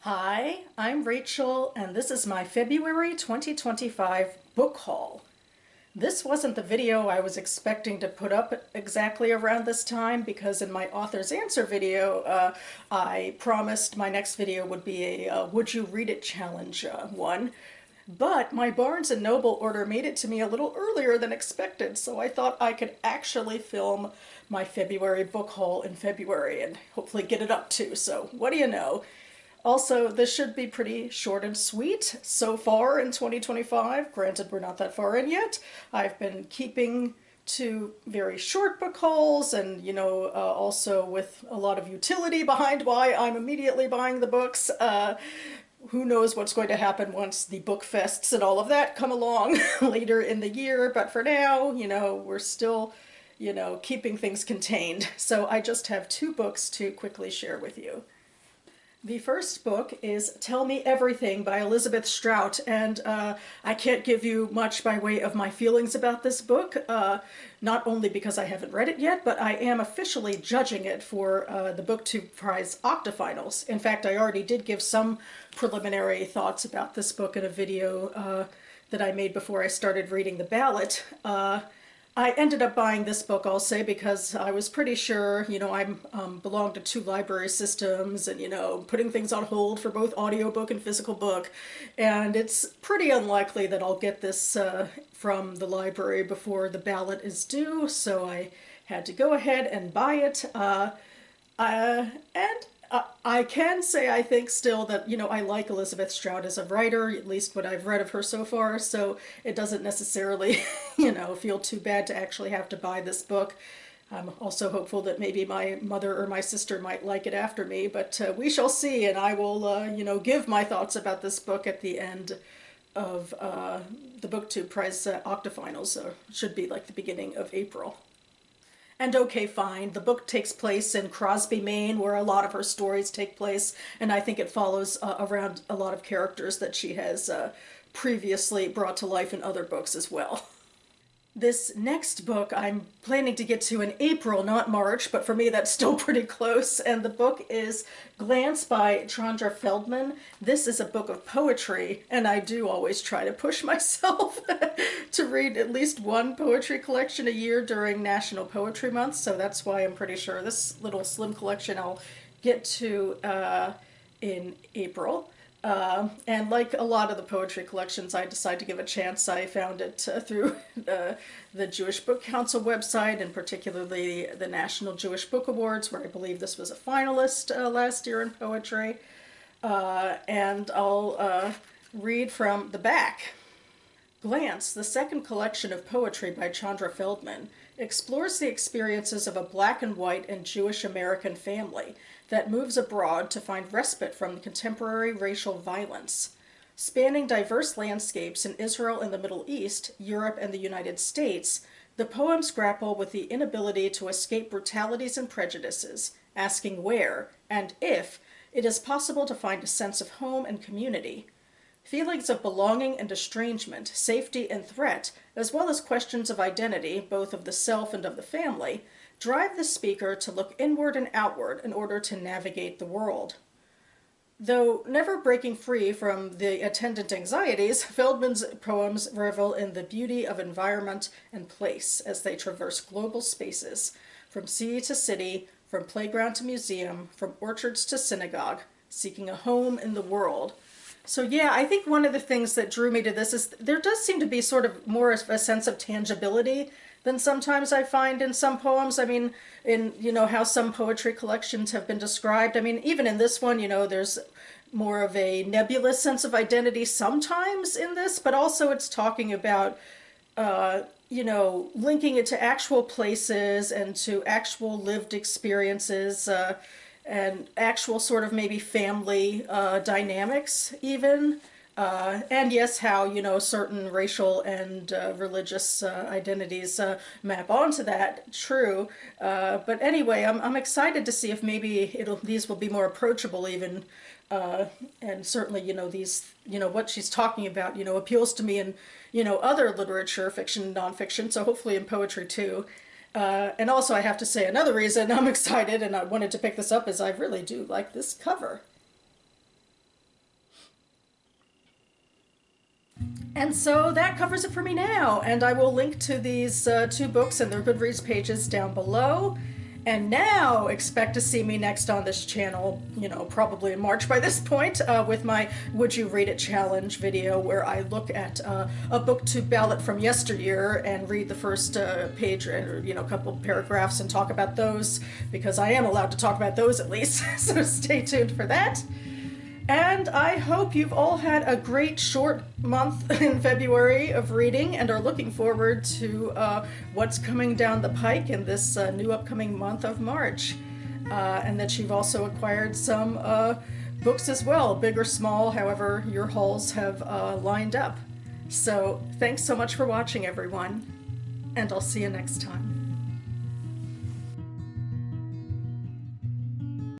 Hi, I'm Rachel, and this is my February 2025 book haul. This wasn't the video I was expecting to put up exactly around this time because in my author's answer video, I promised my next video would be a Would You Read It challenge one. But my Barnes& and Noble order made it to me a little earlier than expected, so I thought I could actually film my February book haul in February and hopefully get it up too. So what do you know? Also, this should be pretty short and sweet so far in 2025. Granted, we're not that far in yet. I've been keeping to very short book hauls and, also with a lot of utility behind why I'm immediately buying the books. Who knows what's going to happen once the book fests and all of that come along later in the year. But for now, we're still, keeping things contained. So I just have two books to quickly share with you. The first book is Tell Me Everything by Elizabeth Strout, and I can't give you much by way of my feelings about this book, not only because I haven't read it yet, but I am officially judging it for the BookTube Prize Octafinals. In fact, I already did give some preliminary thoughts about this book in a video that I made before I started reading the ballot. I ended up buying this book, I'll say, because I was pretty sure, I belong to two library systems and, putting things on hold for both audiobook and physical book. And it's pretty unlikely that I'll get this from the library before the ballot is due. So I had to go ahead and buy it. And I can say I think still that, I like Elizabeth Strout as a writer, at least what I've read of her so far, so it doesn't necessarily, feel too bad to actually have to buy this book. I'm also hopeful that maybe my mother or my sister might like it after me, but we shall see, and I will, give my thoughts about this book at the end of the BookTube Prize Octafinals, so it should be like the beginning of April. And okay, fine, the book takes place in Crosby, Maine, where a lot of her stories take place, and I think it follows around a lot of characters that she has previously brought to life in other books as well. This next book I'm planning to get to in April, not March, but for me that's still pretty close, and the book is Glance by Chandra Feldman. This is a book of poetry, and I do always try to push myself to read at least one poetry collection a year during National Poetry Month, so that's why I'm pretty sure this little slim collection I'll get to in April. And like a lot of the poetry collections I decide to give a chance, I found it through the Jewish Book Council website, and particularly the National Jewish Book Awards, where I believe this was a finalist last year in poetry. And I'll read from the back. Glance, the second collection of poetry by Chandra Feldman, explores the experiences of a black and white and Jewish American family that moves abroad to find respite from contemporary racial violence. Spanning diverse landscapes in Israel and the Middle East, Europe, and the United States, the poems grapple with the inability to escape brutalities and prejudices, asking where, and if, it is possible to find a sense of home and community. Feelings of belonging and estrangement, safety and threat, as well as questions of identity, both of the self and of the family, drive the speaker to look inward and outward in order to navigate the world. Though never breaking free from the attendant anxieties, Feldman's poems revel in the beauty of environment and place as they traverse global spaces, from sea to city, from playground to museum, from orchards to synagogue, seeking a home in the world. So yeah, I think one of the things that drew me to this is there does seem to be sort of more of a sense of tangibility than sometimes I find in some poems. I mean, in, how some poetry collections have been described. I mean, even in this one, there's more of a nebulous sense of identity sometimes in this, but also it's talking about, linking it to actual places and to actual lived experiences, and actual sort of maybe family dynamics even. And yes, how, certain racial and religious identities map onto that, true. But anyway, I'm excited to see if maybe these will be more approachable even. And certainly, what she's talking about, appeals to me in, other literature, fiction and nonfiction, so hopefully in poetry too. And also I have to say another reason I'm excited and I wanted to pick this up is I really do like this cover. And so that covers it for me now. And I will link to these two books and their Goodreads pages down below. And now expect to see me next on this channel, you know, probably in March by this point, with my Would You Read It Challenge video, where I look at a BookTube ballot from yesteryear and read the first page, or, you know, a couple paragraphs and talk about those, because I am allowed to talk about those at least. So stay tuned for that. And I hope you've all had a great short month in February of reading and are looking forward to what's coming down the pike in this new upcoming month of March. And that you've also acquired some books as well, big or small, however your hauls have lined up. So thanks so much for watching, everyone, and I'll see you next time.